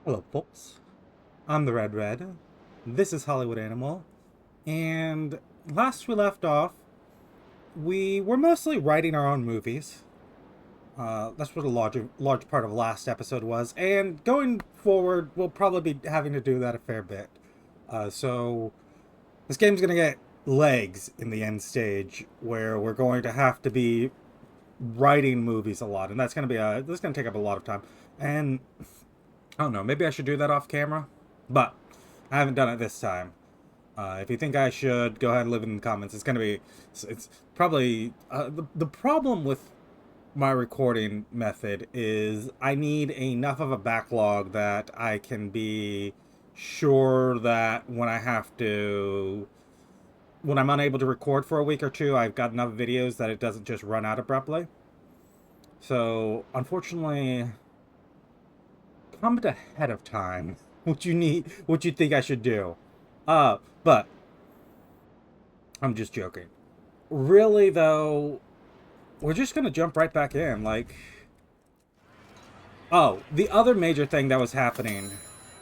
Hello, folks. I'm the Red Red. This is Hollywood Animal. And last we left off, we were mostly writing our own movies. That's what a large part of last episode was. And going forward, we'll probably be having to do that a fair bit. So this game's going to get legs in the end stage where we're going to have to be writing movies a lot. And that's going to take up a lot of time. And I don't know, maybe I should do that off camera. But I haven't done it this time. If you think I should, go ahead and leave it in the comments. It's probably the problem with my recording method is I need enough of a backlog that I can be sure that when I'm unable to record for a week or two, I've got enough videos that it doesn't just run out abruptly. So unfortunately, comment ahead of time what you think I should do. But I'm just joking. Really though, we're just gonna jump right back in. Oh, the other major thing that was happening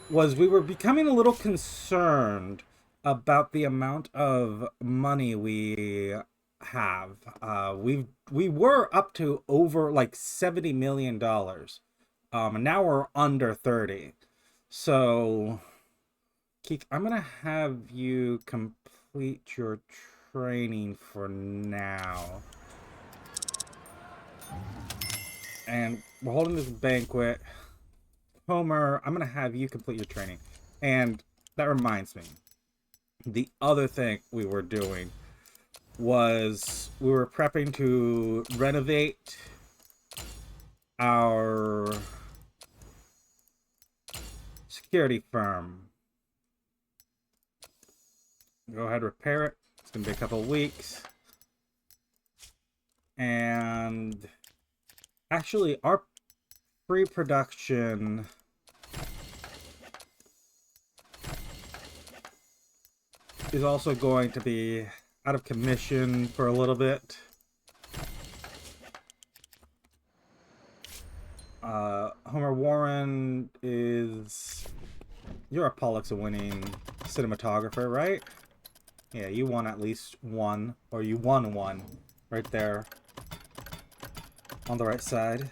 was we were becoming a little concerned about the amount of money we have. We were up to over like $70 million. And now we're under 30. So Keith, I'm gonna have you complete your training for now. And we're holding this banquet. Homer, I'm gonna have you complete your training. And that reminds me, the other thing we were doing was we were prepping to renovate our security firm. Go ahead, repair it. It's gonna be a couple of weeks. And actually, our pre-production is also going to be out of commission for a little bit. Homer Warren is... You're a Pulitzer-winning cinematographer, right? Yeah, you won at least one, or you won one, right there on the right side.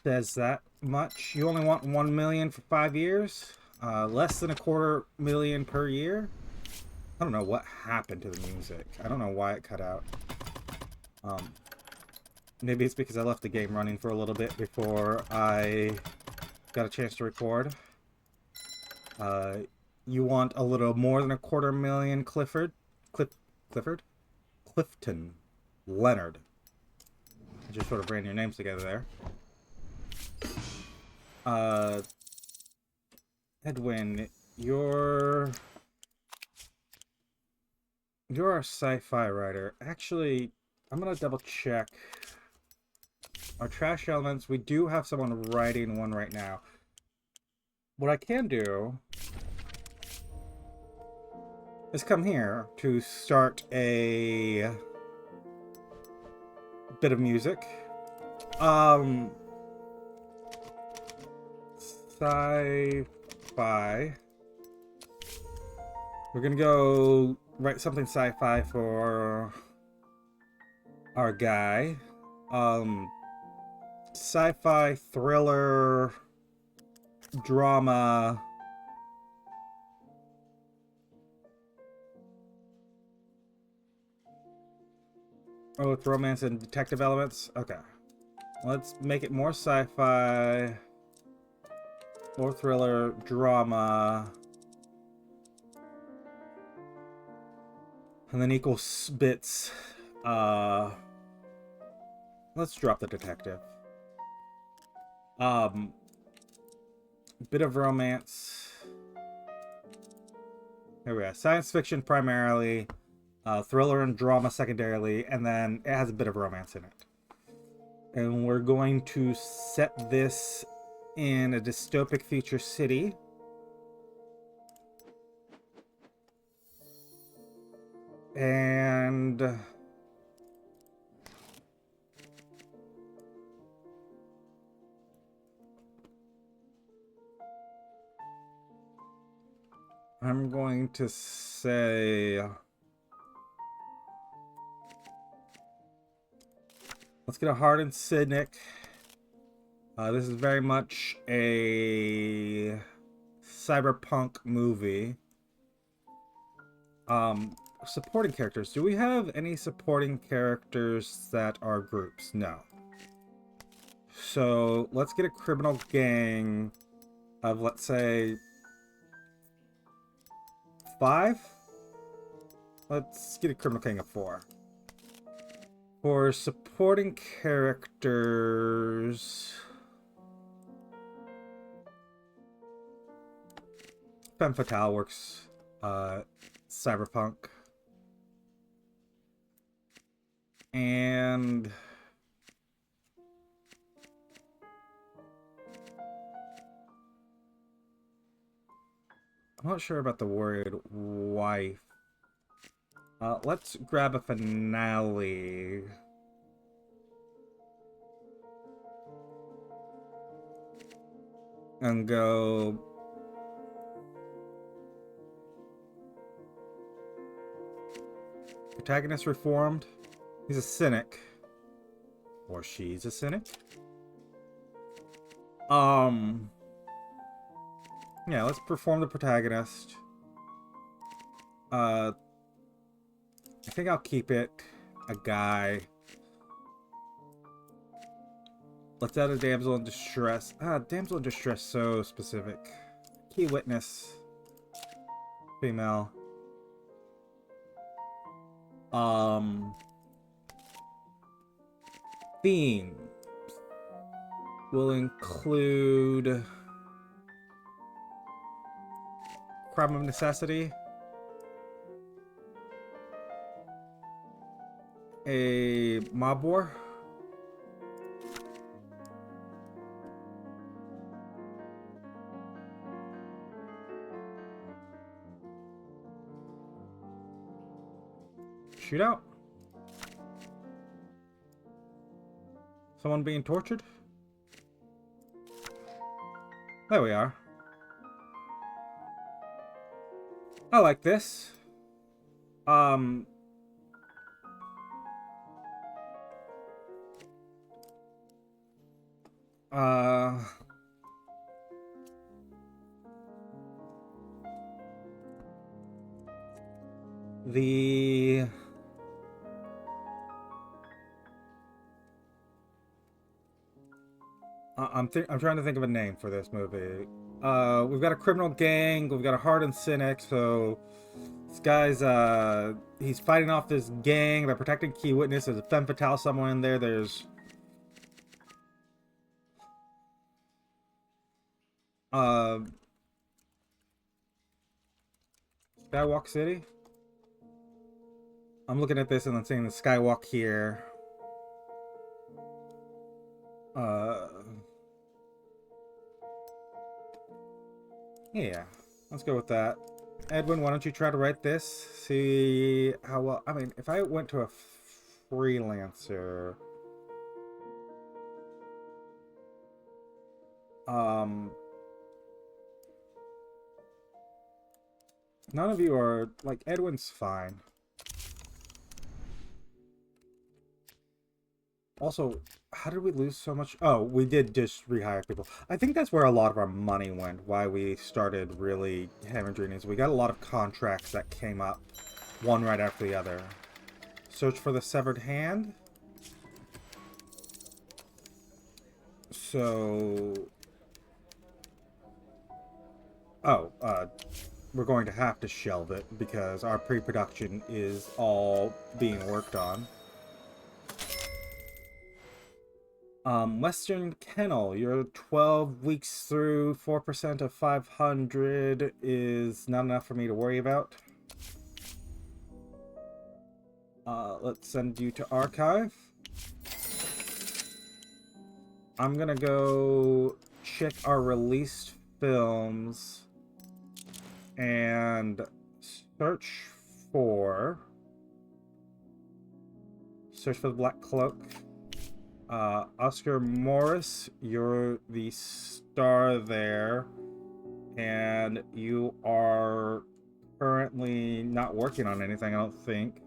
Says that much. You only want 1 million for 5 years? Less than a quarter million per year? I don't know what happened to the music. I don't know why it cut out. Maybe it's because I left the game running for a little bit before I got a chance to record. You want a little more than a quarter million Clifford? Clifford? Clifton. Leonard. I just sort of ran your names together there. Edwin, you're a sci-fi writer. Actually, I'm gonna double check our trash elements. We do have someone writing one right now. What I can do is come here to start a bit of music. Sci-fi. We're gonna go write something sci-fi for our guy. Sci-fi, thriller, drama. Oh, with romance and detective elements? Okay. Let's make it more sci-fi, more thriller, drama, and then equal bits. Let's drop the detective. Bit of romance. Here we go. Science fiction primarily, thriller and drama secondarily, and then it has a bit of romance in it. And we're going to set this in a dystopic future city. And I'm going to say... Let's get a hardened cynic. This is very much a cyberpunk movie. Supporting characters. Do we have any supporting characters that are groups? No. So let's get a criminal gang of, let's say, 5? Let's get a criminal gang of 4. For supporting characters... Femme Fatale works. Cyberpunk. And... I'm not sure about the word wife. Let's grab a finale. And go... Protagonist reformed. He's a cynic. Or she's a cynic. Yeah, let's perform the protagonist. I think I'll keep it a guy. Let's add a damsel in distress. Damsel in distress, so specific. Key witness. Female. Theme will include crime of necessity, a mob war, shootout, someone being tortured. There we are. I like this. The... I'm trying to think of a name for this movie. We've got a criminal gang, we've got a hardened cynic, so this guy's he's fighting off this gang, they're protecting key witness, there's a femme fatale somewhere in there, there's Skywalk City. I'm looking at this and I'm seeing the Skywalk here. Yeah, let's go with that. Edwin, why don't you try to write this? See how well... I mean, if I went to a freelancer... None of you are... Like, Edwin's fine. Also, how did we lose so much? Oh, we did just rehire people. I think that's where a lot of our money went, why we started really hemorrhaging is we got a lot of contracts that came up, one right after the other. Search for the severed hand. So... Oh, we're going to have to shelve it because our pre-production is all being worked on. Western Kennel, you're 12 weeks through, 4% of 500 is not enough for me to worry about. Let's send you to archive. I'm gonna go check our released films and search for the Black Cloak. Oscar Morris, you're the star there, and you are currently not working on anything, I don't think.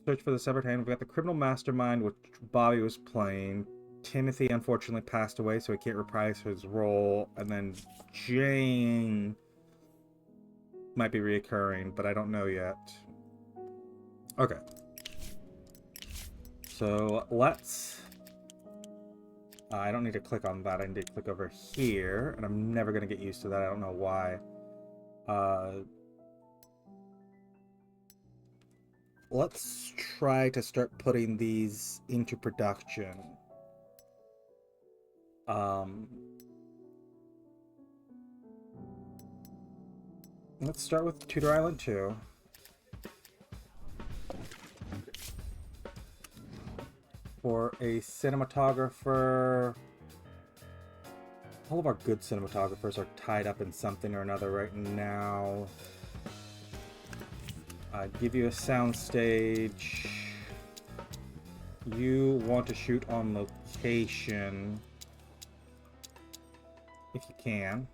Search for the severed hand. We've got the criminal mastermind, which Bobby was playing. Timothy unfortunately passed away, so he can't reprise his role. And then Jane might be reoccurring, but I don't know yet. Okay. So let's... I don't need to click on that. I need to click over here, and I'm never going to get used to that. I don't know why. Let's try to start putting these into production. Let's start with Tudor Island 2. For a cinematographer, all of our good cinematographers are tied up in something or another right now. Give you a soundstage. You want to shoot on location if you can.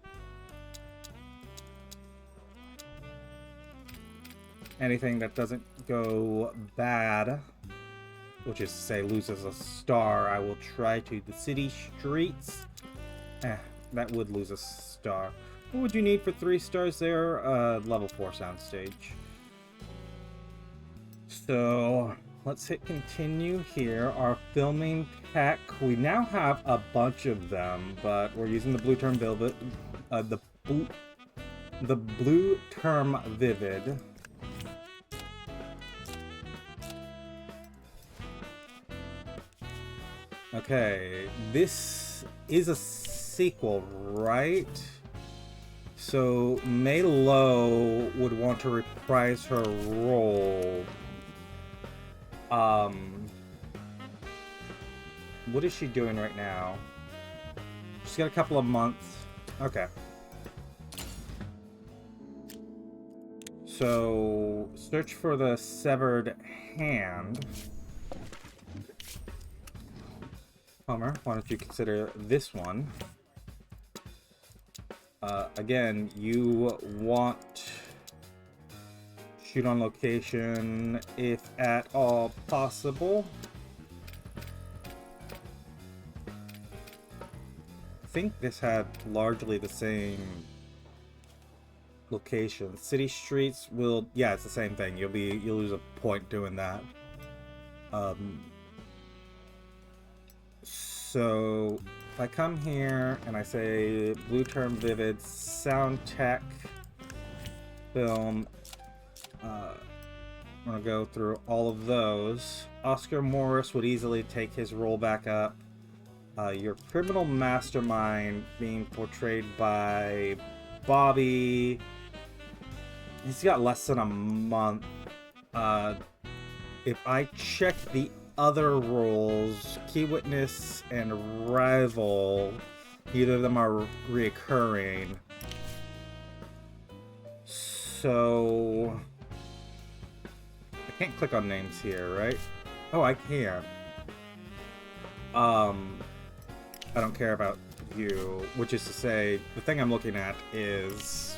Anything that doesn't go bad, which is to say loses a star, I will try to. The city streets, that would lose a star. What would you need for 3 stars there? Level 4 soundstage. So let's hit continue here. Our filming tech, we now have a bunch of them, but we're using the blue term vivid, the blue term vivid. Okay, this is a sequel, right? So May Lo would want to reprise her role. What is she doing right now? She's got a couple of months. Okay. So, search for the severed hand. Homer, why don't you consider this one? Again, you want shoot on location if at all possible. I think this had largely the same location. City streets will, yeah, it's the same thing. You'll lose a point doing that. So if I come here and I say blue term vivid sound tech film, I'm gonna go through all of those. Oscar Morris would easily take his role back up. Your criminal mastermind being portrayed by Bobby. He's got less than a month. If I check the other roles, Key Witness and Rival, either of them are reoccurring. So I can't click on names here, right? Oh, I can. I don't care about you, which is to say, the thing I'm looking at is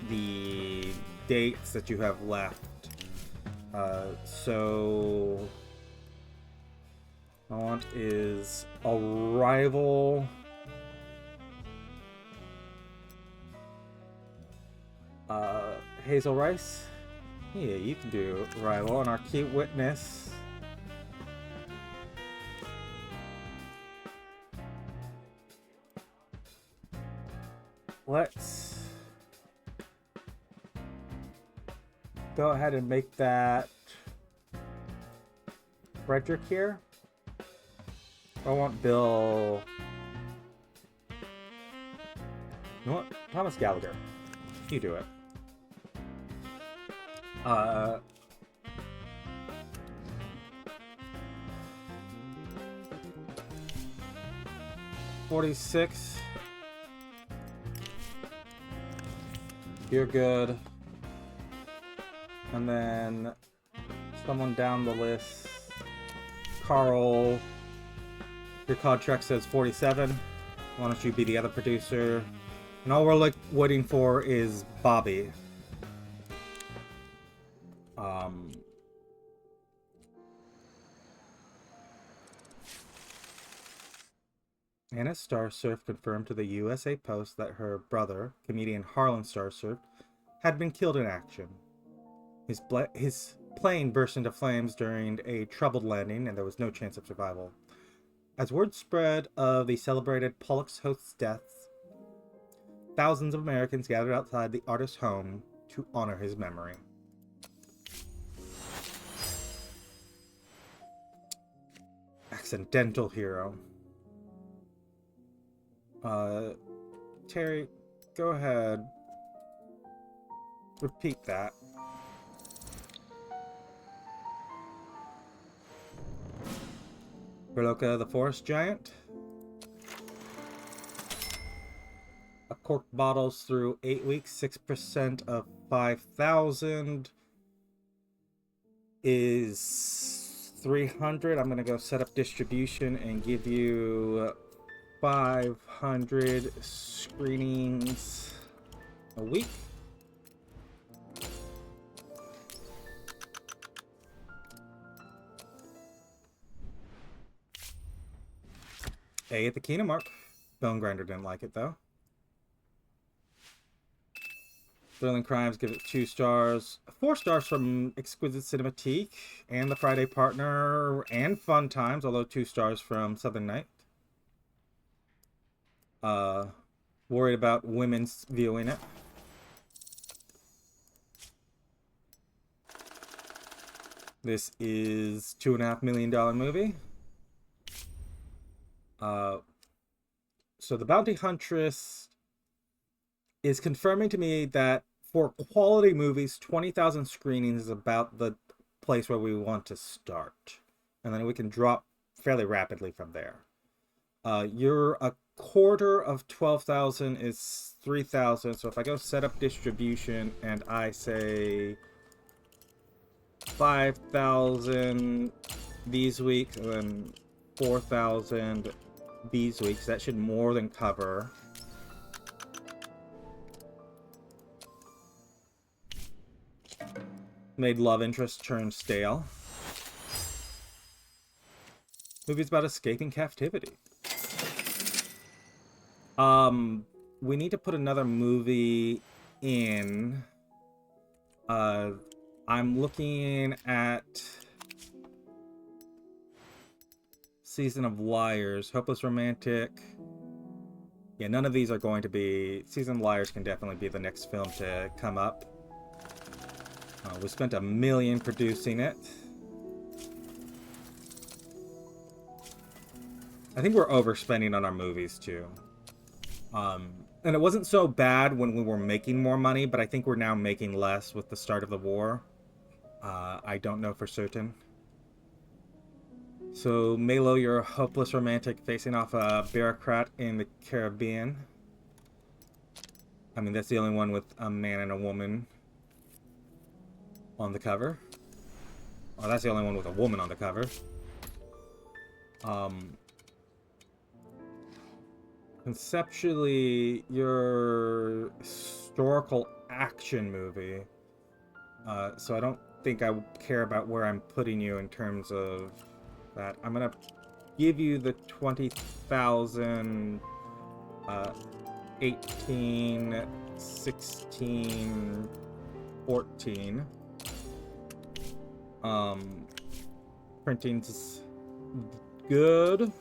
the dates that you have left. So I want is Arrival. Hazel Rice. Yeah, you can do Arrival. And our Key Witness. Let's go ahead and make that Frederick here. I want Bill. You know what? Thomas Gallagher. You do it. 46. You're good. And then someone down the list. Carl. Your contract says 47. Why don't you be the other producer? And all we're waiting for is Bobby. Anna Starsurf confirmed to the USA Post that her brother, comedian Harlan Starsurf, had been killed in action. His plane burst into flames during a troubled landing, and there was no chance of survival. As word spread of the celebrated Pollux host's death, thousands of Americans gathered outside the artist's home to honor his memory. Accidental hero. Terry, go ahead. Repeat that. Verlioka the forest giant. A cork bottles through 8 weeks, 6% of 5,000 is 300. I'm gonna go set up distribution and give you 500 screenings a week. A at the Kino mark. Bone Grinder didn't like it though. Thrilling Crimes give it 2 stars. 4 stars from Exquisite Cinematique and The Friday Partner and Fun Times, although 2 stars from Southern Night. Worried about women's viewing it. This is $2.5 million movie. So the Bounty Huntress is confirming to me that for quality movies, 20,000 screenings is about the place where we want to start. And then we can drop fairly rapidly from there. You're a quarter of 12,000 is 3,000. So if I go set up distribution and I say 5,000 these weeks and then 4,000 these weeks, that should more than cover. Made love interest turn stale. Movie's about escaping captivity. We need to put another movie in. I'm looking at Season of Liars, Hopeless Romantic. Yeah, none of these are going to be... Season of Liars can definitely be the next film to come up. We spent $1 million producing it. I think we're overspending on our movies, too. And it wasn't so bad when we were making more money, but I think we're now making less with the start of the war. I don't know for certain. So, Melo, you're a hopeless romantic facing off a bureaucrat in the Caribbean. I mean, that's the only one with a man and a woman on the cover. Oh, that's the only one with a woman on the cover. Conceptually, your historical action movie. So I don't think I care about where I'm putting you in terms of that. I'm gonna give you the 20,000, 18, 16, 14. Printing's good.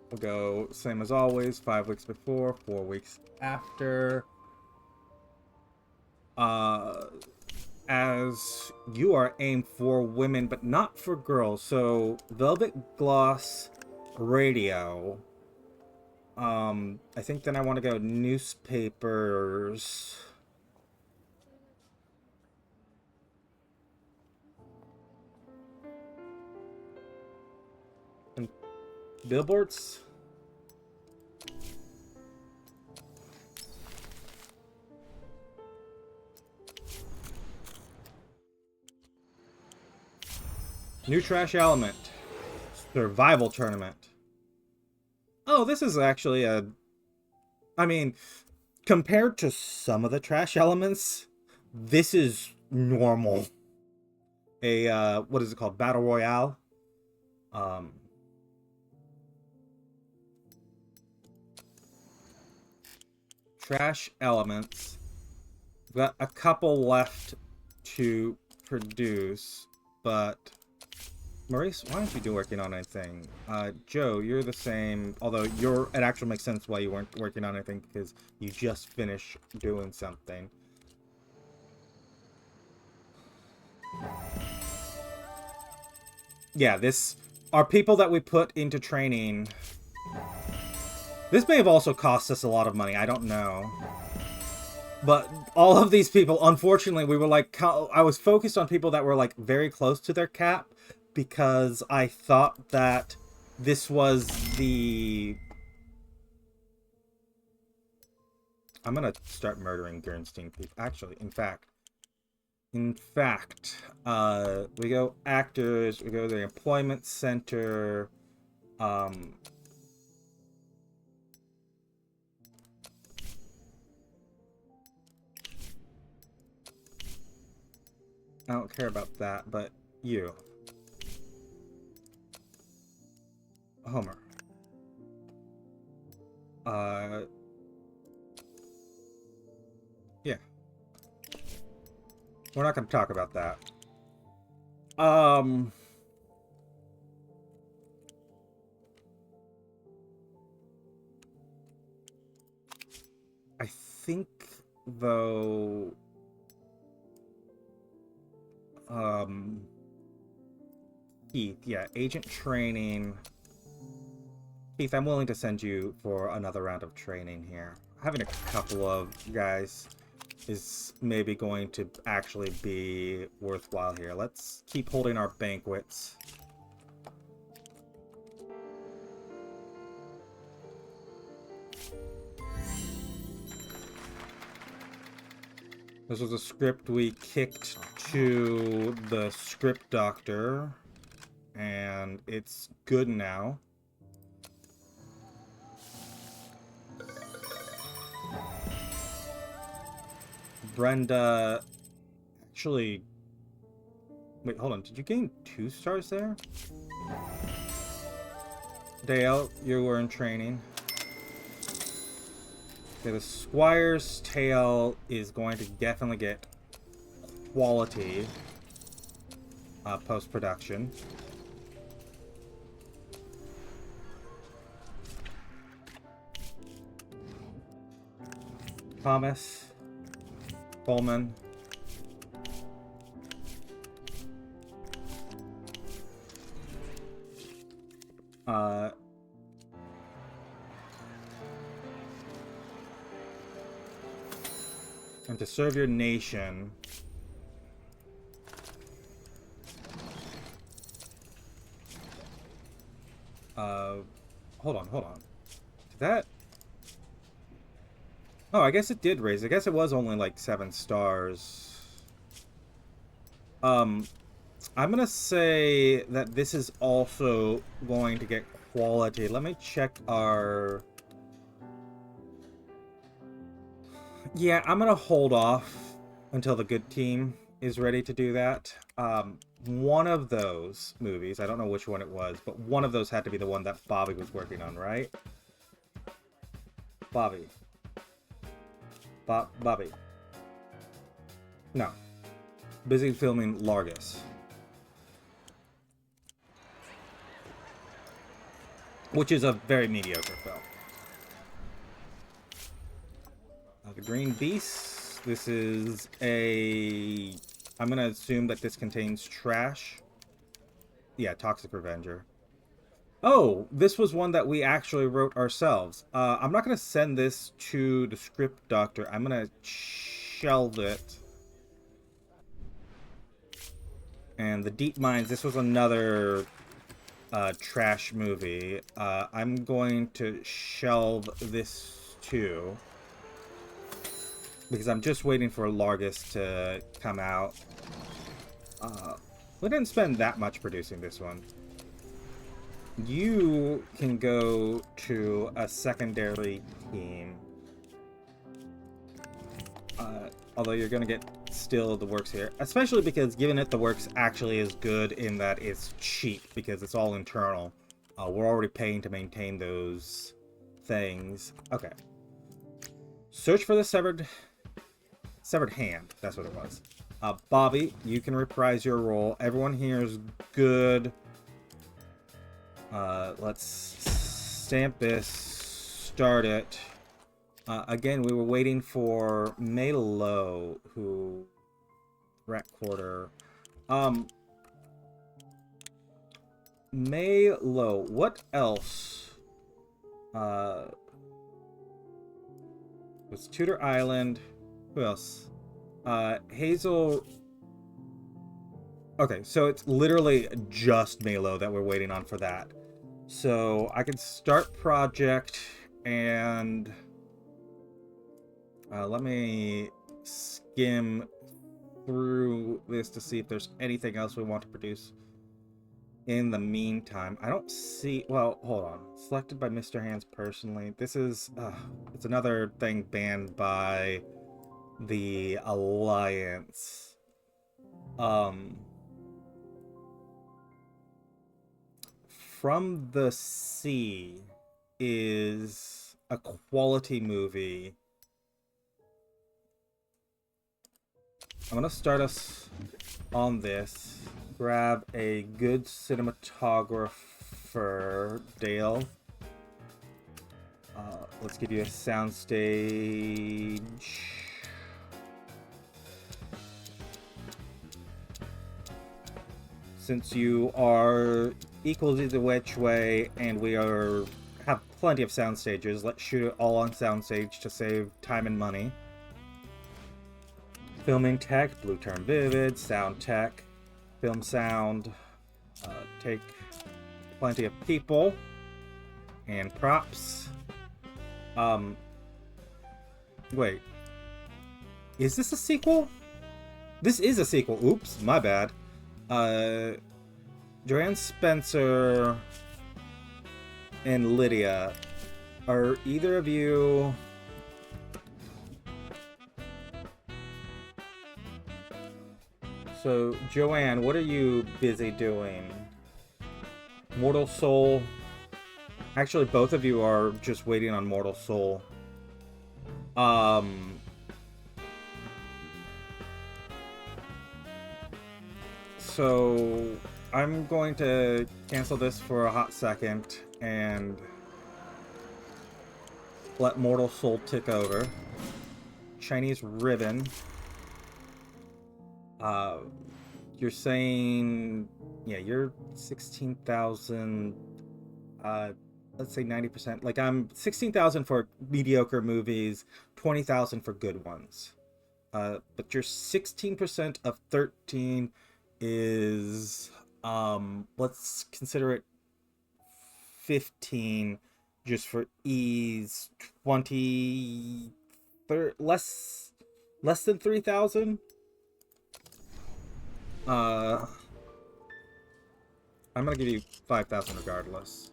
We'll go same as always, 5 weeks before, 4 weeks after. As you are aimed for women, but not for girls. So, Velvet Gloss Radio. I think then I want to go newspapers. And billboards. New Trash Element. Survival Tournament. No, this is actually a... I mean, compared to some of the trash elements, this is normal. What is it called? Battle Royale? Trash elements. We've got a couple left to produce, but... Maurice, why aren't you working on anything? Joe, you're the same, although it actually makes sense why you weren't working on anything, because you just finished doing something. Yeah, this are people that we put into training. This may have also cost us a lot of money, I don't know. But all of these people, unfortunately, we were like, I was focused on people that were like very close to their cap, because I thought that this was the... I'm gonna start murdering Gernstein people. Actually, in fact, we go actors, we go to the employment center, I don't care about that, but you. Homer. Yeah. We're not going to talk about that. I think, though... Keith, yeah, agent training... Keith, I'm willing to send you for another round of training here. Having a couple of guys is maybe going to actually be worthwhile here. Let's keep holding our banquets. This was a script we kicked to the script doctor, and it's good now. Brenda... Actually... Wait, hold on. Did you gain 2 stars there? Dale, you were in training. Okay, the Squire's tail is going to definitely get quality post-production. Thomas. Coleman. And to serve your nation. Hold on. Did that... Oh, I guess it did raise. I guess it was only like 7 stars. I'm gonna say that this is also going to get quality. Let me check our... Yeah, I'm gonna hold off until the good team is ready to do that. One of those movies, I don't know which one it was, but one of those had to be the one that Bobby was working on, right? Bobby. Bobby. No. Busy filming Largus. Which is a very mediocre film. The Green Beast. This is a... I'm going to assume that this contains trash. Yeah, Toxic Revenger. Oh, this was one that we actually wrote ourselves. I'm not going to send this to the script doctor. I'm going to shelve it. And the Deep Mines, this was another trash movie. I'm going to shelve this too. Because I'm just waiting for Largus to come out. We didn't spend that much producing this one. You can go to a secondary team. Although you're going to get still the works here. Especially because given it the works actually is good in that it's cheap because it's all internal. We're already paying to maintain those things. Okay. Search for the severed hand. That's what it was. Bobby, you can reprise your role. Everyone here is good. Let's stamp this. Start it. Again, we were waiting for Melo, who... Rat Quarter. Melo, what else? Was Tudor Island. Who else? Hazel... Okay, so it's literally just Melo that we're waiting on for that. So I can start project and... let me skim through this to see if there's anything else we want to produce. In the meantime, I don't see... Well, hold on. Selected by Mr. Hands personally. This is... it's another thing banned by the Alliance. From the Sea is a quality movie. I'm gonna start us on this. Grab a good cinematographer, Dale. Let's give you a soundstage. Since you are equally the which way, and we have plenty of sound stages, let's shoot it all on soundstage to save time and money. Filming tech, blue term vivid, sound tech, film sound, take plenty of people and props. Wait, is this a sequel? This is a sequel. Oops, my bad. Joanne Spencer and Lydia, are either of you... So, Joanne, what are you busy doing? Mortal Soul. Actually, both of you are just waiting on Mortal Soul. So, I'm going to cancel this for a hot second and let Mortal Soul tick over. Chinese Ribbon. You're saying, yeah, you're 16,000, let's say 90%. Like, I'm 16,000 for mediocre movies, 20,000 for good ones. But your 16% of 13 is, let's consider it 15 just for ease. 20, less than 3,000. I'm gonna give you 5,000 regardless.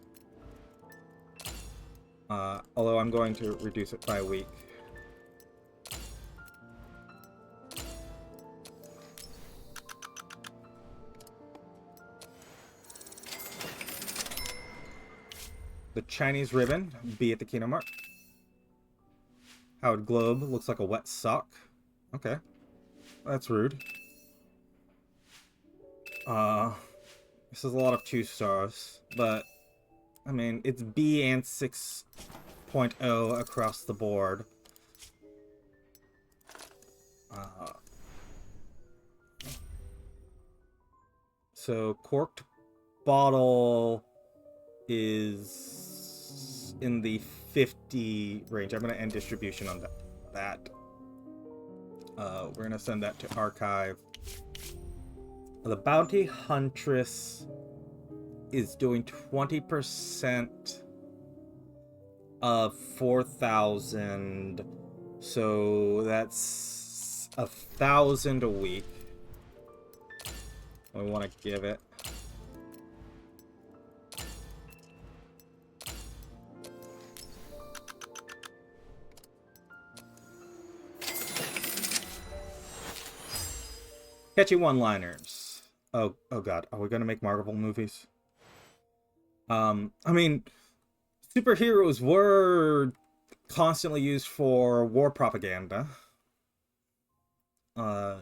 Although I'm going to reduce it by a week. The Chinese Ribbon, be at the Kino Mart. Howard Globe looks like a wet sock. Okay. That's rude. This is a lot of 2 stars, but I mean, it's B and 6.0 across the board. So corked bottle is in the 50 range. I'm going to end distribution on that. We're going to send that to archive. The Bounty Huntress is doing 20% of 4,000, so that's 1,000 a week. We want to give it. Catchy one-liners. Oh god, are we gonna make Marvel movies? I mean, superheroes were constantly used for war propaganda. So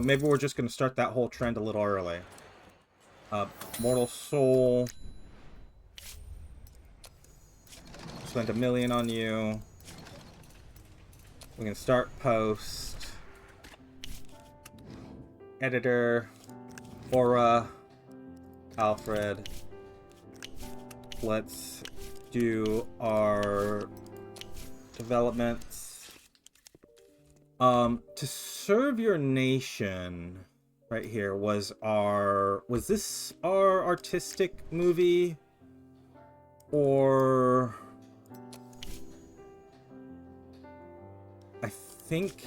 maybe we're just gonna start that whole trend a little early. Mortal Soul. Spent $1 million on you. We can start post. Editor. Aura. Alfred. Let's do our developments. To serve your nation, right here, was this our artistic movie? Or... I think...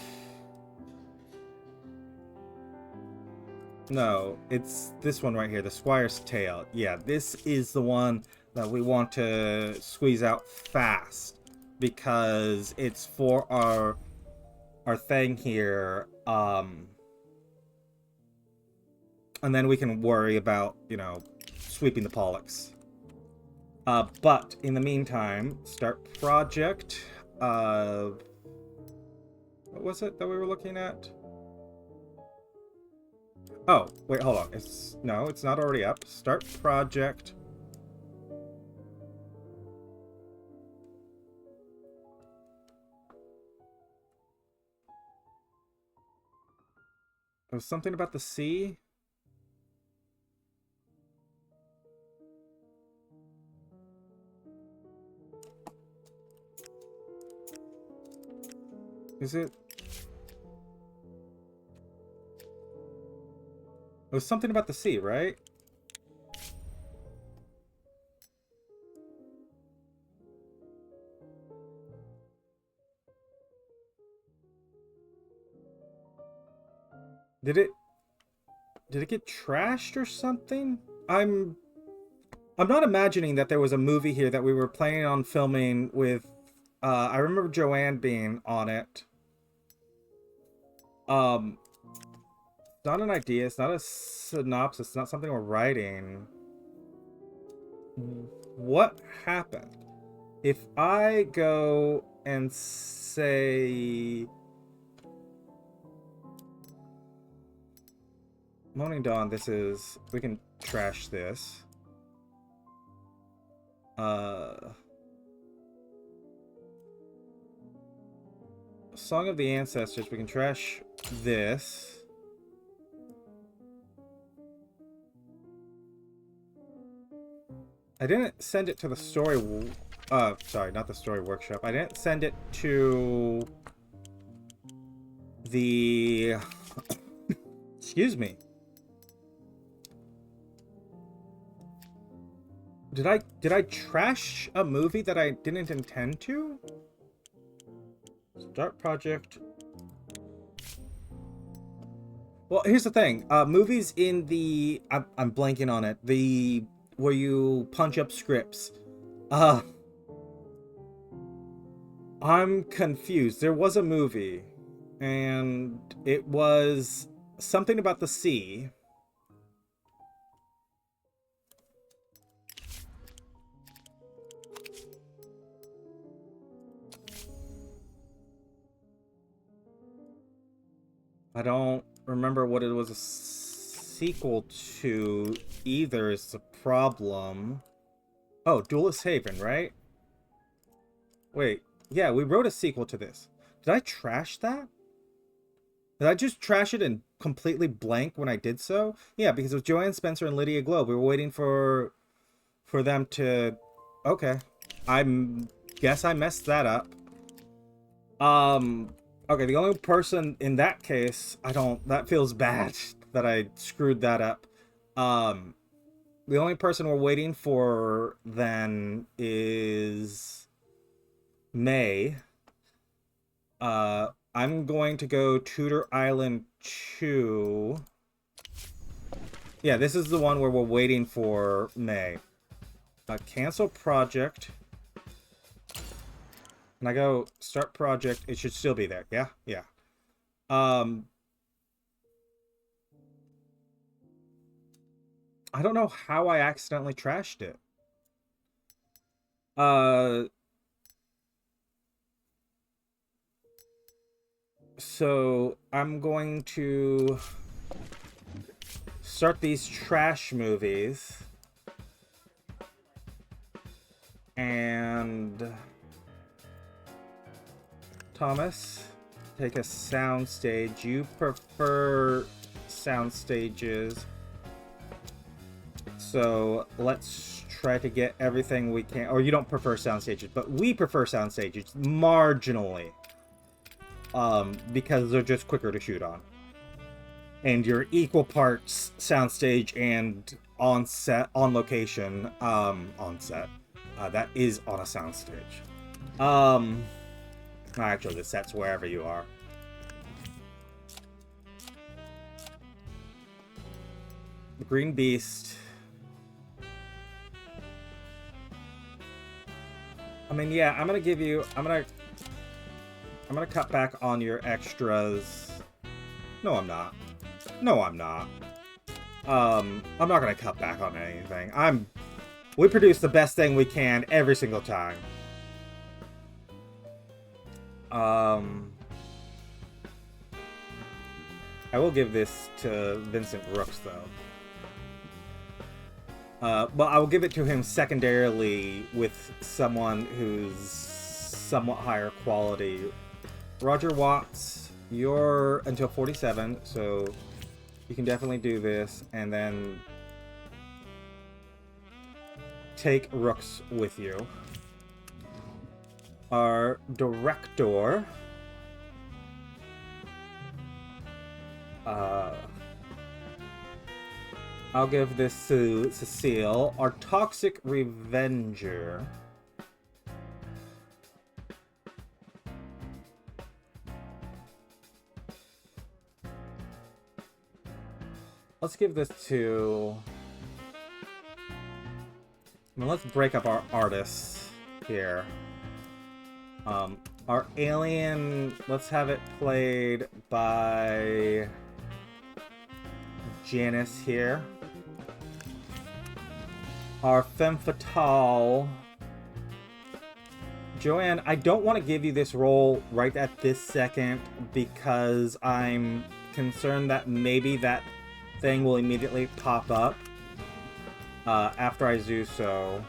No, it's this one right here, the Squire's Tale. Yeah, this is the one that we want to squeeze out fast, because it's for our thing here, and then we can worry about, you know, sweeping the Pollux. But in the meantime, start project. What was it that we were looking at? Oh, wait, hold on. It's not already up. Start project. There was something about the sea. Is it? It was something about the sea, right? Did it get trashed or something? I'm not imagining that there was a movie here that we were planning on filming with I remember Joanne being on it. It's not an idea, it's not a synopsis, it's not something we're writing. What happened? If I go and say Morning Dawn, we can trash this. Song of the Ancestors, we can trash this. I didn't send it to the story... sorry, not the story workshop. I didn't send it to... the... Excuse me. Did I trash a movie that I didn't intend to? Start project. Well, here's the thing. Movies in the... I'm blanking on it. Where you punch up scripts. I'm confused. There was a movie, and it was something about the sea. I don't remember what it was a sequel to either, is the problem. Oh, Duelist Haven, right? Wait, yeah, we wrote a sequel to this. Did I trash that? Did I just trash it and completely blank when I did so? Yeah, because it was Joanne Spencer and Lydia Globe. We were waiting for them to... Okay. Guess I messed that up. Okay, the only person in that case, that feels bad that I screwed that up. The only person we're waiting for then is May. I'm going to go Tudor Island 2. Yeah, this is the one where we're waiting for May. Cancel project. And I go start project. It should still be there. Yeah, yeah. I don't know how I accidentally trashed it. So I'm going to start these trash movies. And Thomas, take a sound stage. You prefer sound stages. So let's try to get everything we can. Or you don't prefer sound stages, but we prefer sound stages marginally. Because they're just quicker to shoot on. And you're equal parts soundstage and on set, on location, on set. That is on a soundstage. Actually, the set's wherever you are. The Green Beast. I mean, yeah, I'm gonna give you. I'm gonna cut back on your extras. No, I'm not. No, I'm not. I'm not gonna cut back on anything. We produce the best thing we can every single time. I will give this to Vincent Brooks, though. But I will give it to him secondarily with someone who's somewhat higher quality. Roger Watts, you're until 47, so you can definitely do this, and then take Rooks with you. Our director, I'll give this to Cecile. Our Toxic Revenger, let's give this to... I mean, let's break up our artists here. Our alien, let's have it played by Janice here. Our femme fatale, Joanne, I don't want to give you this role right at this second because I'm concerned that maybe that thing will immediately pop up after I do so.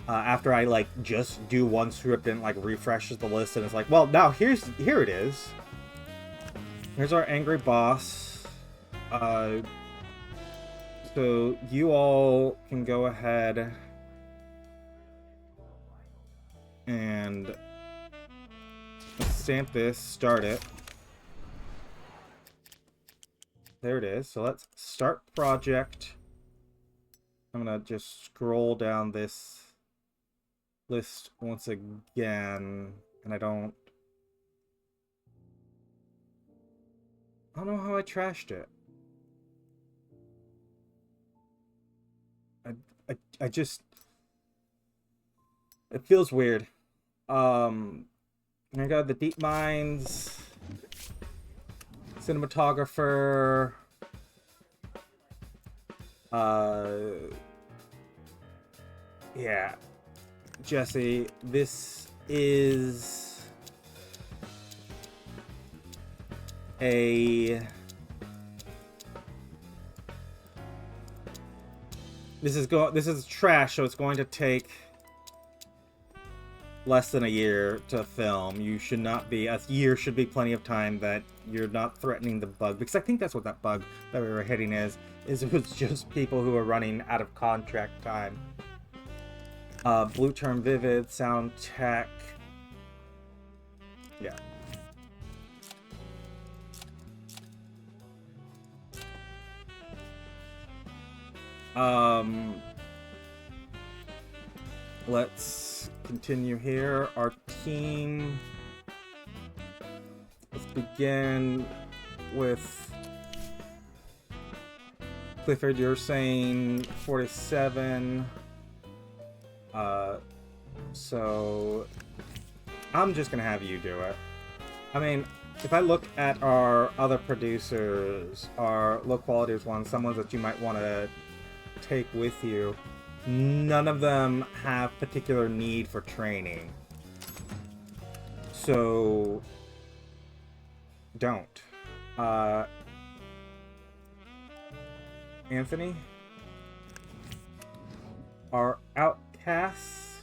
After I like just do one script and like refreshes the list and it's like, well, now here it is. Here's our angry boss. So you all can go ahead and stamp this, start it. There it is. So let's start project. I'm gonna just scroll down this list once again, and I don't know how I trashed it. I just, it feels weird. I got the Deep Minds, cinematographer, yeah, Jesse, this is this is trash, so it's going to take less than a year to film. You should not be, a year should be plenty of time that you're not threatening the bug, because I think that's what that bug that we were hitting is it was just people who are running out of contract time. Blue Term Vivid, Sound Tech. Yeah. Let's continue here. Our team. Let's begin with Clifford. You're saying 47. So I'm just gonna have you do it. I mean, if I look at our other producers, our low quality ones, some ones that you might want to take with you, none of them have particular need for training. So don't. Anthony? Our outcasts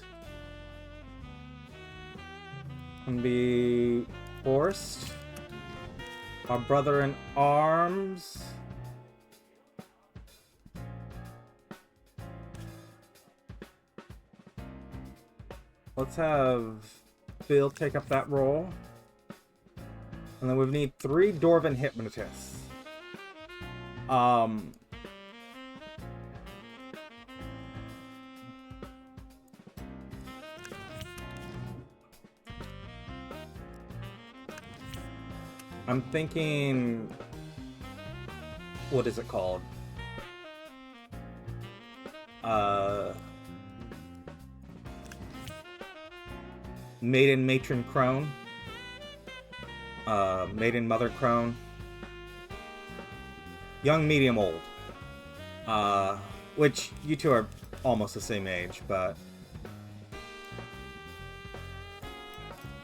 can be forced. Our brother in arms. Let's have Phil take up that role. And then we need 3 Dwarven hypnotists. I'm thinking, what is it called? Maiden Matron Crone. Maiden Mother Crone. Young, medium, old. Which you two are almost the same age, but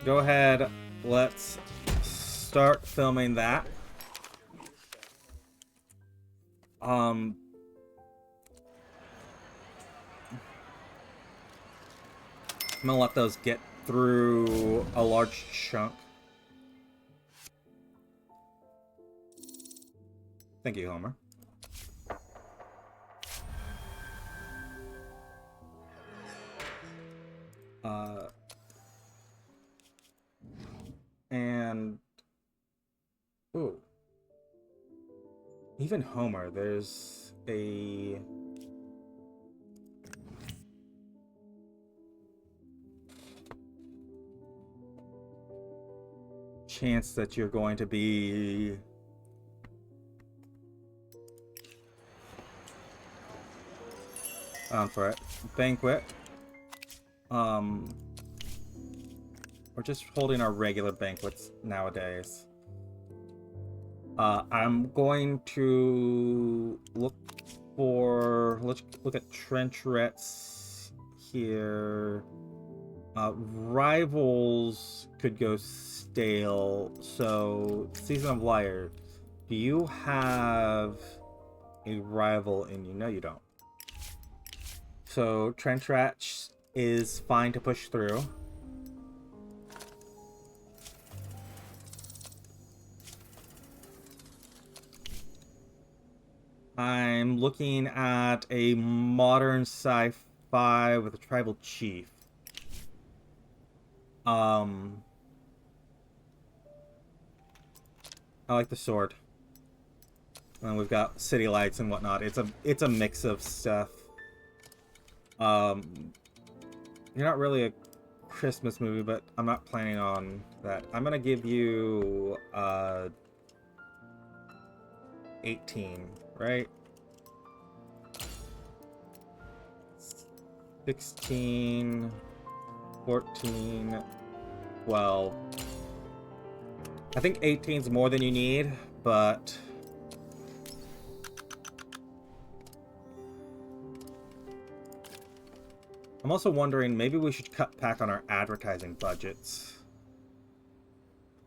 go ahead, let's start filming that. I'm gonna let those get through a large chunk. Thank you, Homer. And ooh, even Homer, there's a chance that you're going to be on for it. Banquet. We're just holding our regular banquets nowadays. I'm going to look for, let's look at Trencherettes here. Rivals could go stale, so Season of Liar. Do you have a rival in you? No, you don't. So Trenchratch is fine to push through. I'm looking at a modern sci-fi with a tribal chief. I like the sword. And we've got city lights and whatnot. It's a mix of stuff. You're not really a Christmas movie, but I'm not planning on that. I'm gonna give you 18, right? 16, 14, 12. I think 18's more than you need, but I'm also wondering, maybe we should cut back on our advertising budgets.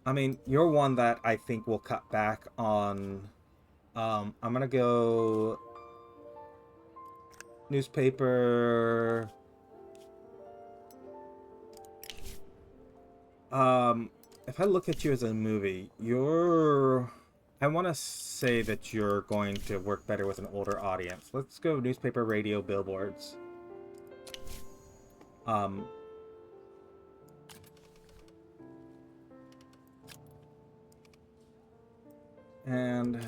I mean, you're one that I think will cut back on. I'm gonna go newspaper. If I look at you as a movie, I want to say that you're going to work better with an older audience. Let's go newspaper, radio, billboards. And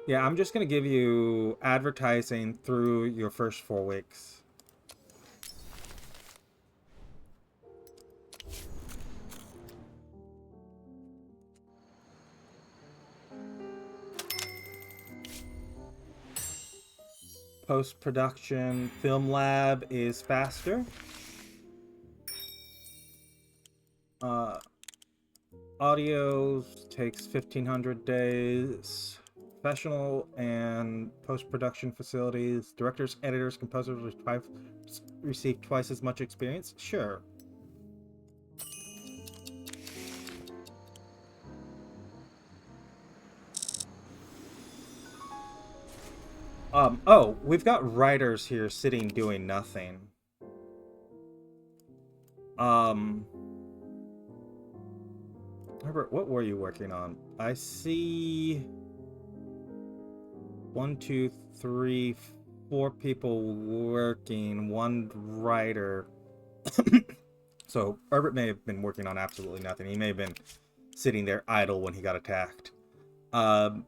yeah, I'm just gonna give you advertising through your first 4 weeks. Post-production film lab is faster. Audio takes 1,500 days. Professional and post-production facilities, directors, editors, composers receive twice as much experience. Sure. Oh, we've got writers here sitting doing nothing. Herbert, what were you working on? I see 1, 2, 3, 4 people working, 1 writer. So Herbert may have been working on absolutely nothing. He may have been sitting there idle when he got attacked. But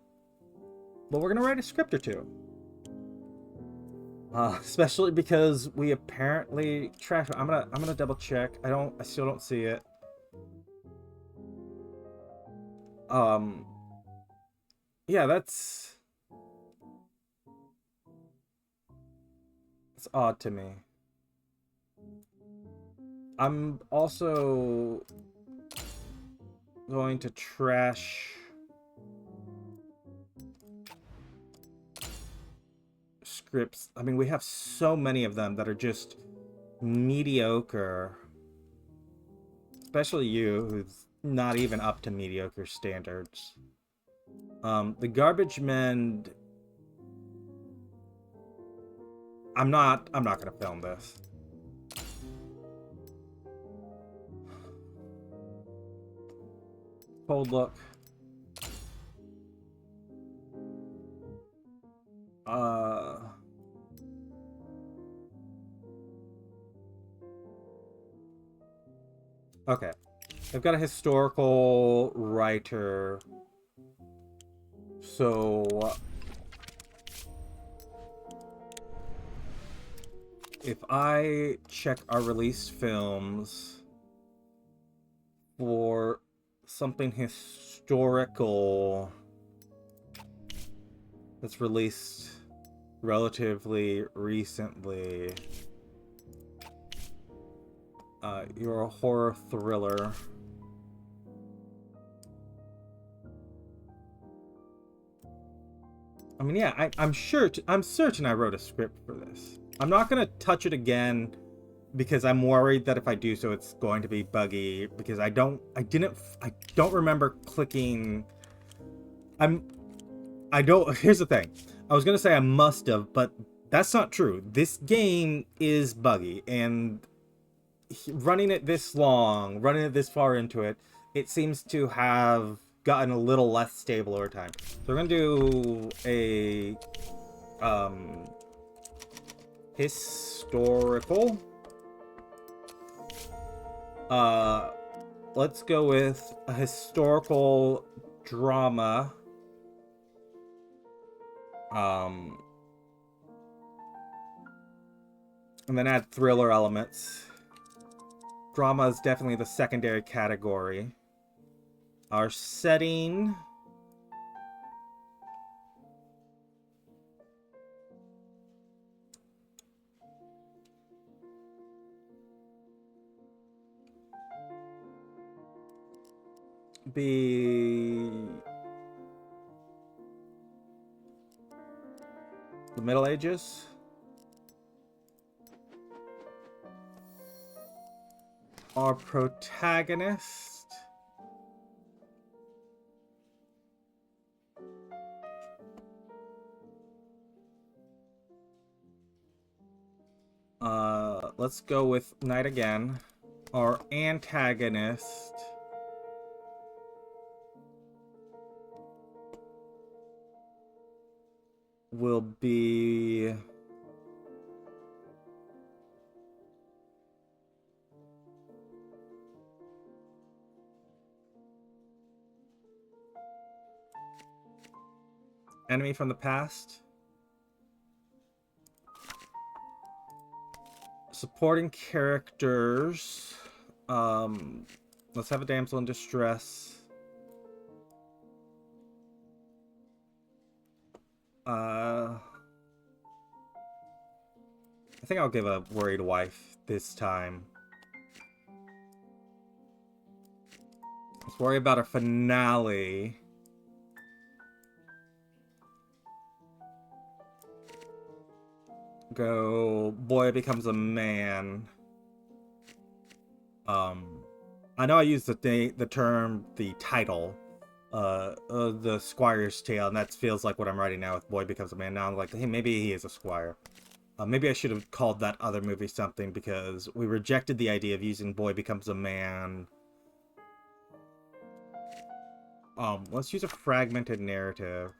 we're gonna write a script or two. Especially because we apparently trashed. I'm gonna double check. I still don't see it. Yeah, that's odd to me. I'm also going to trash scripts. I mean, we have so many of them that are just mediocre. Especially you, who's not even up to mediocre standards. The Garbage Men. I'm not gonna film this. Cold look. Okay. I've got a historical writer. So if I check our released films for something historical that's released relatively recently, you're a horror thriller. I mean, yeah, I'm certain I wrote a script for this. I'm not gonna touch it again because I'm worried that if I do so, it's going to be buggy. Because I don't remember clicking. Here's the thing. I was gonna say I must have, but that's not true. This game is buggy, and running it this long, running it this far into it, it seems to have gotten a little less stable over time. So we're gonna do a historical. Let's go with a historical drama. And then add thriller elements. Drama is definitely the secondary category. Our setting be the Middle Ages. Our protagonist let's go with Night Again. Our antagonist will be Enemy from the Past. Supporting characters. Let's have a damsel in distress. I think I'll give a worried wife this time. Let's worry about our finale. Go, boy becomes a man. I know I used the term, the title, the Squire's Tale, and that feels like what I'm writing now with Boy Becomes a Man. Now I'm like, hey, maybe he is a squire. Maybe I should have called that other movie something, because we rejected the idea of using Boy Becomes a Man. Let's use a fragmented narrative.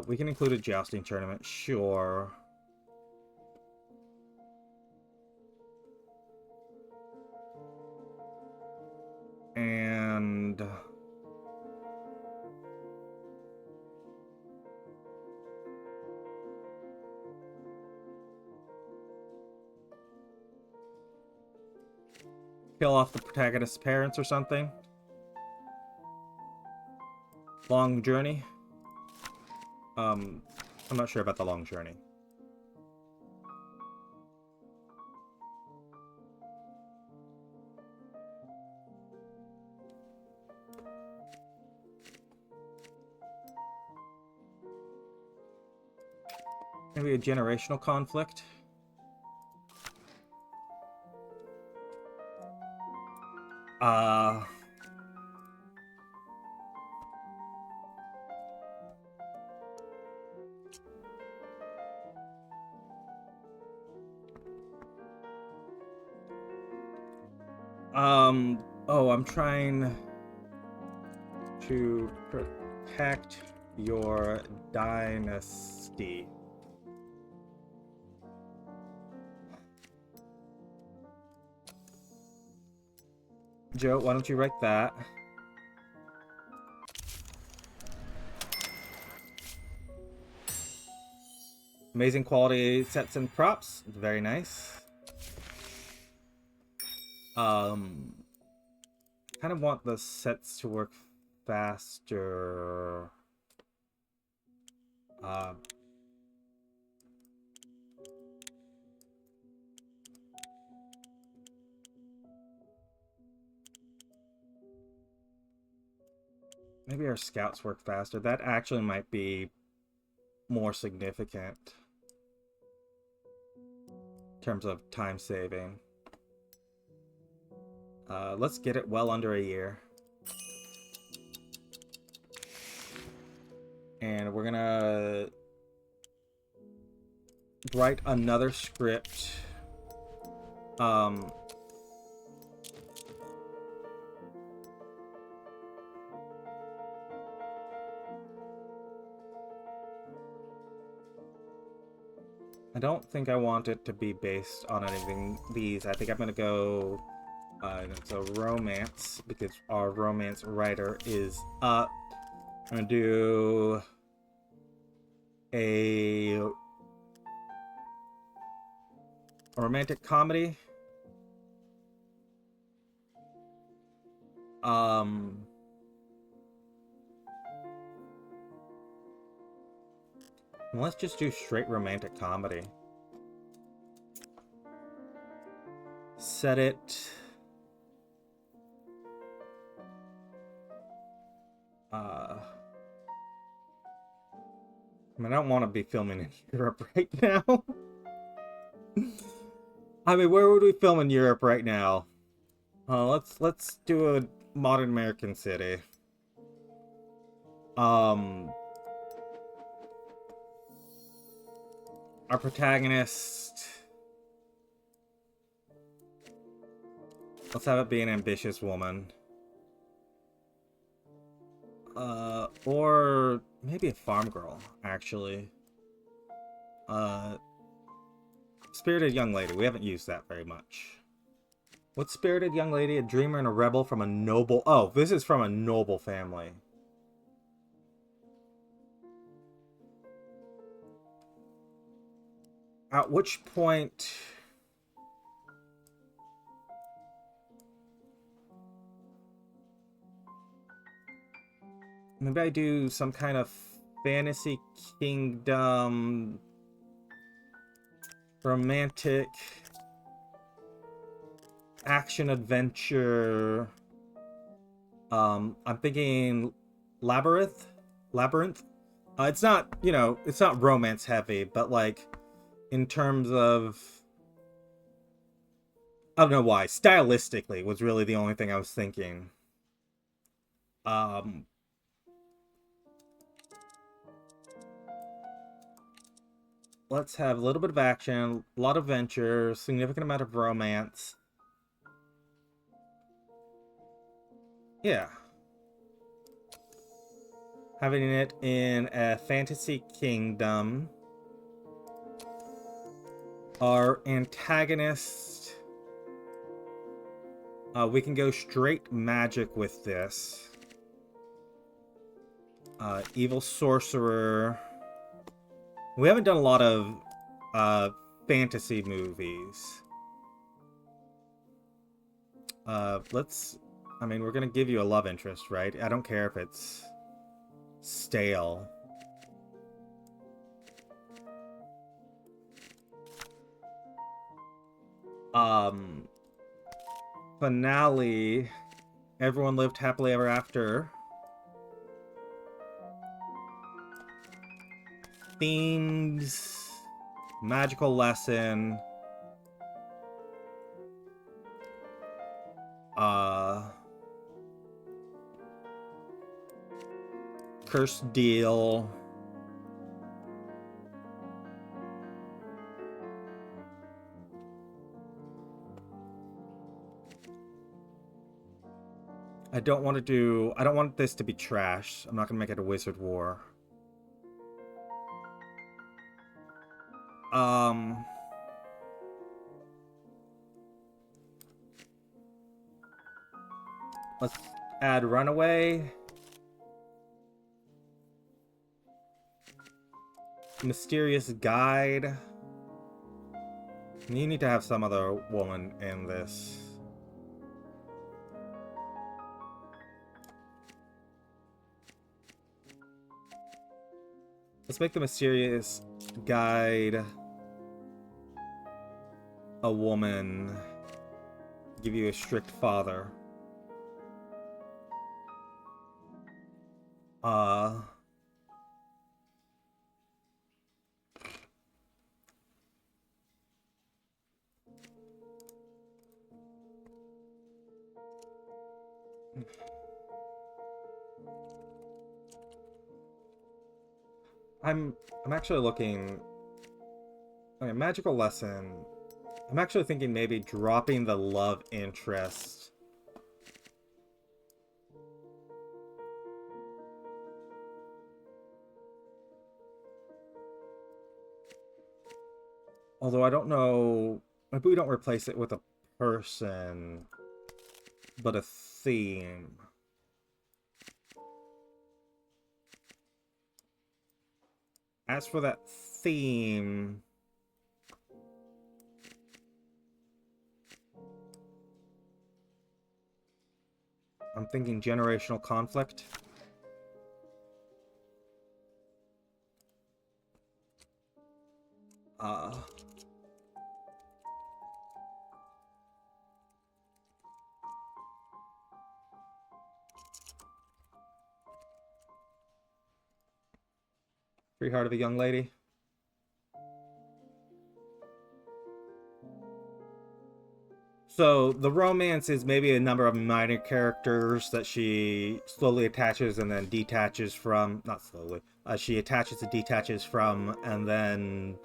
We can include a jousting tournament, sure. And kill off the protagonist's parents or something. Long journey. I'm not sure about the long journey. Maybe a generational conflict. Oh, I'm trying to protect your dynasty. Joe, why don't you write that? Amazing quality sets and props. Very nice. Kind of want the sets to work faster. Maybe our scouts work faster. That actually might be more significant in terms of time saving. Let's get it well under a year. And we're gonna write another script. I don't think I want it to be based on anything these. I think I'm gonna go it's a romance, because our romance writer is up. I'm gonna do a romantic comedy. Let's just do straight romantic comedy. Set it. I mean, I don't want to be filming in Europe right now. I mean, where would we film in Europe right now? Let's do a modern American city. Our protagonist. Let's have it be an ambitious woman. Or maybe a farm girl, actually. Spirited young lady. We haven't used that very much. What's spirited young lady? A dreamer and a rebel from a noble... Oh, this is from a noble family. At which point... Maybe I do some kind of fantasy kingdom romantic, action adventure. I'm thinking Labyrinth. Labyrinth. It's not, you know, it's not romance heavy, but like in terms of, I don't know why, stylistically was really the only thing I was thinking. Um, let's have a little bit of action, a lot of adventure, significant amount of romance. Yeah. Having it in a fantasy kingdom. Our antagonist. We can go straight magic with this. Evil sorcerer. We haven't done a lot of fantasy movies. I mean, we're gonna give you a love interest, right? I don't care if it's stale. Finale. Everyone lived happily ever after. Themes. Magical lesson. Cursed deal. I don't want this to be trash. I'm not gonna make it a wizard war. Let's add runaway. Mysterious guide. You need to have some other woman in this. Let's make the mysterious guide a woman. Give you a strict father. I'm actually looking. Okay, magical lesson. I'm actually thinking maybe dropping the love interest. Although I don't know, maybe we don't replace it with a person, but a theme. As for that theme, I'm thinking generational conflict. Free heart of a young lady. So the romance is maybe a number of minor characters that she slowly attaches and then detaches from. Not slowly. She attaches and detaches from, and then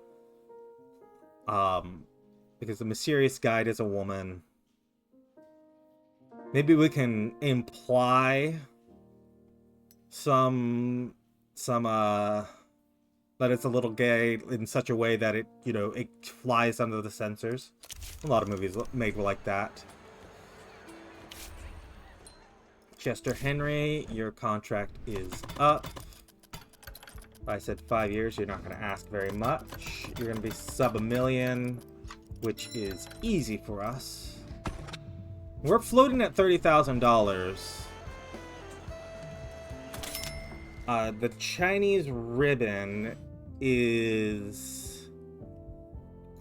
because the mysterious guide is a woman. Maybe we can imply some that it's a little gay in such a way that it, you know, it flies under the censors. A lot of movies made like that. Chester Henry, your contract is up. If I said 5 years, you're not going to ask very much. You're going to be sub $1 million, which is easy for us. We're floating at $30,000. The Chinese ribbon is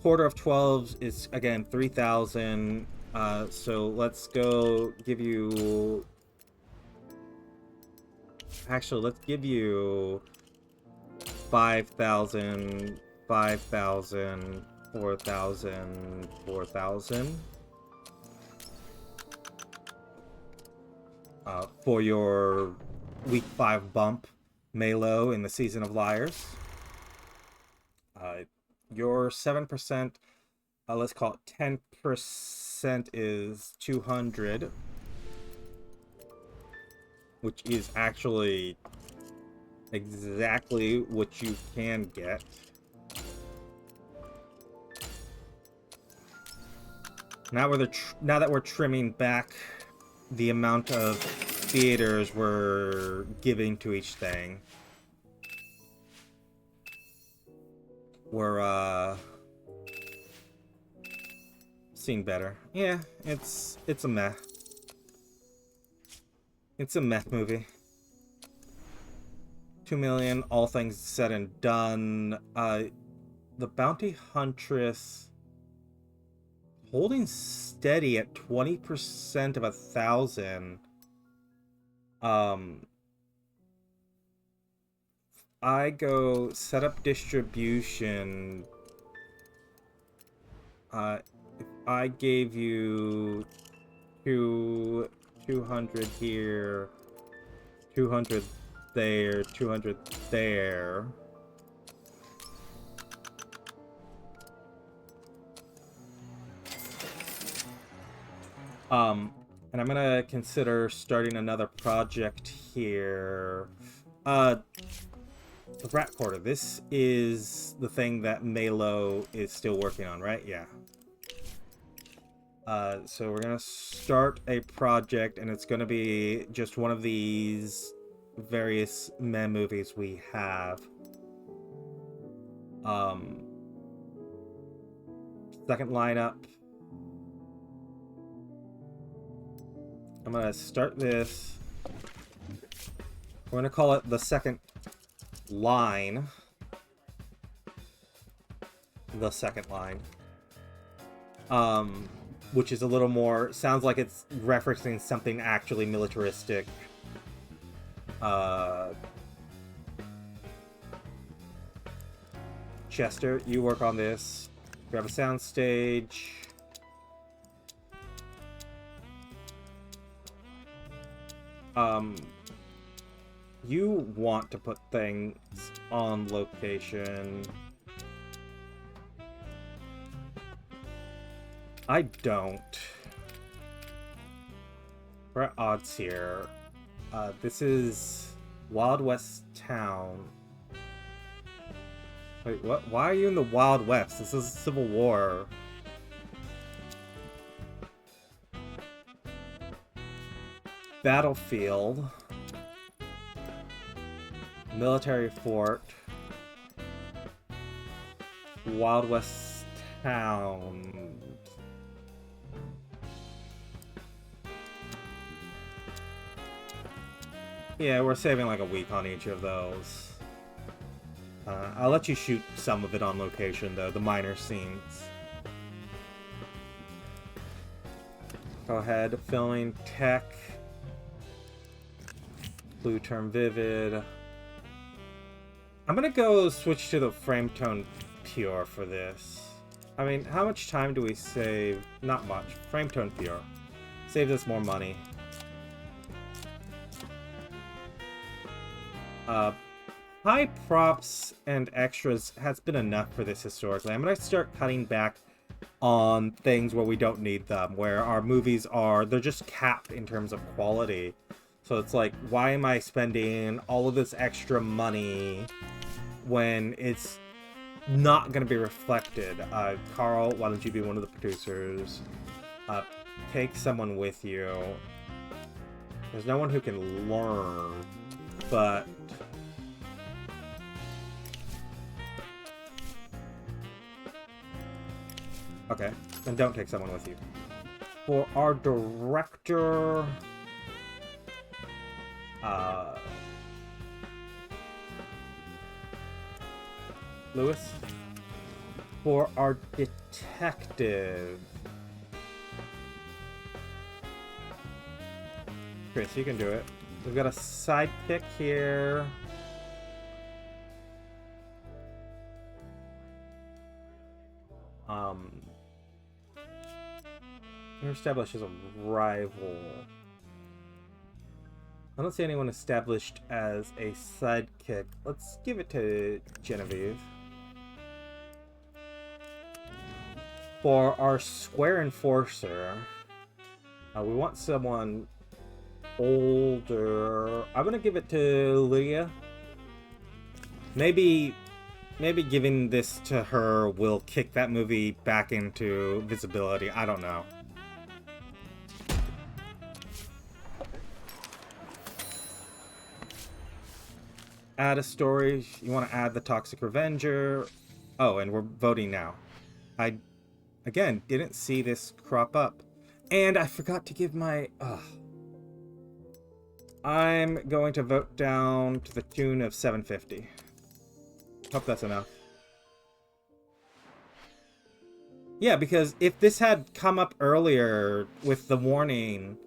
quarter of 12 is, again, 3,000. So let's go give you... Actually, let's give you 5,000, 5,000, 4,000, 4,000. For your week 5 bump, Malo in the Season of Liars. Your 7%, let's call it 10%, is 200, which is actually exactly what you can get. Now that we're trimming back the amount of theaters we're giving to each thing, we're seeing better. Yeah, it's a meh. It's a meh movie. 2 million, all things said and done. The Bounty Huntress holding steady at 20% of 1,000. I go set up distribution. If I gave you 200 here, 200 there, 200 there. And I'm gonna consider starting another project here. The Rat Quarter. This is the thing that Malo is still working on, right? Yeah. So we're gonna start a project, and it's gonna be just one of these various meh movies we have. Second lineup. I'm gonna start this. We're gonna call it the second line. The second line. Which is a little more, sounds like it's referencing something actually militaristic. Chester, you work on this. Grab a soundstage. You want to put things on location. I don't. We're at odds here. This is Wild West Town. Wait, what? Why are you in the Wild West? This is a Civil War. Battlefield. Military Fort. Wild West Town. Yeah, we're saving like a week on each of those. I'll let you shoot some of it on location, though, the minor scenes. Go ahead, filming tech. Blue term vivid. I'm gonna go switch to the frame tone pure for this. I mean, how much time do we save? Not much. Frame tone pure. Save us more money. High props and extras has been enough for this historically. I'm going to start cutting back on things where we don't need them, where our movies are, they're just capped in terms of quality. So it's like, why am I spending all of this extra money when it's not going to be reflected? Carl, why don't you be one of the producers? Take someone with you. There's no one who can learn, but... Okay, then don't take someone with you. For our director... Lewis? for our detective. Chris, you can do it. We've got a sidekick here. You're established as a rival. I don't see anyone established as a sidekick. Let's give it to Genevieve. For our square enforcer, we want someone older. I'm gonna give it to Lydia. Maybe giving this to her will kick that movie back into visibility. I don't know. Add a story. You want to add the Toxic Revenger. Oh, and we're voting now. I, again, didn't see this crop up. And I forgot to give my... I'm going to vote down to the tune of 750. Hope that's enough. Yeah, because if this had come up earlier with the warning,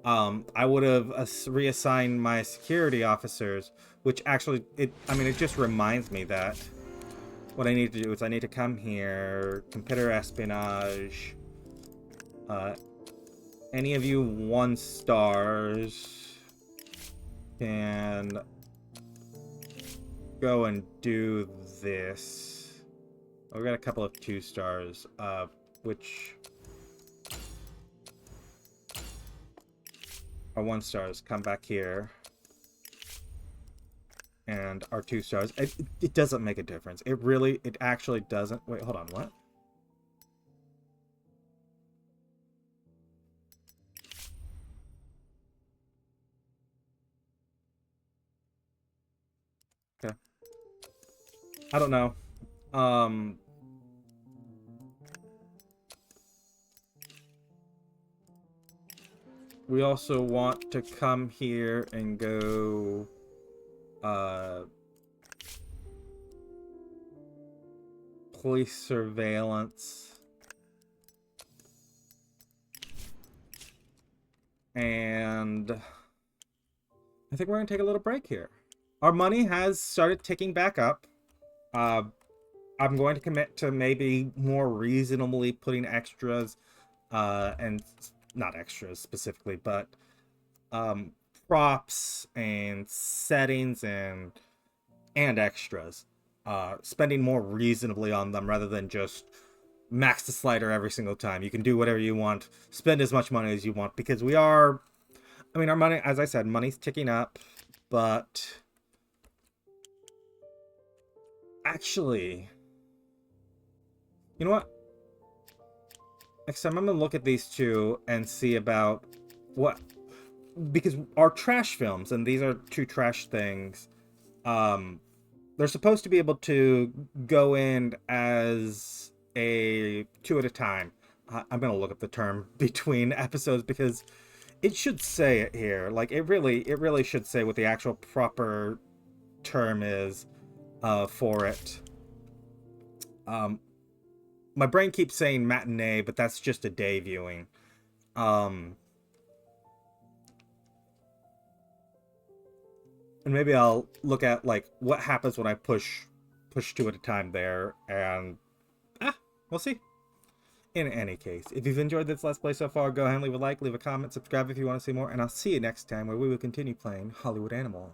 I would have reassigned my security officers, which actually, it just reminds me that what I need to do is I need to come here, computer espionage, any of you 1 stars can go and do this. We've got a couple of 2 stars, which our 1 stars come back here. And our 2 stars. It doesn't make a difference. It actually doesn't. Wait, hold on, what? Okay. I don't know. We also want to come here and go... police surveillance. And I think we're going to take a little break here. Our money has started ticking back up. I'm going to commit to maybe more reasonably putting extras, and not extras specifically, but props and settings and extras. Spending more reasonably on them rather than just max the slider every single time. You can do whatever you want, spend as much money as you want, because we are... our money, as I said, money's ticking up, but... Actually... You know what? Next time I'm going to look at these 2 and see about what... Because our trash films, and these are 2 trash things, they're supposed to be able to go in as a 2 at a time. I'm going to look up the term between episodes because it should say it here. Like, it really should say what the actual proper term is for it. My brain keeps saying matinee, but that's just a day viewing. And maybe I'll look at, like, what happens when I push 2 at a time there, and... we'll see. In any case, if you've enjoyed this Let's Play so far, go ahead and leave a like, leave a comment, subscribe if you want to see more, and I'll see you next time where we will continue playing Hollywood Animal.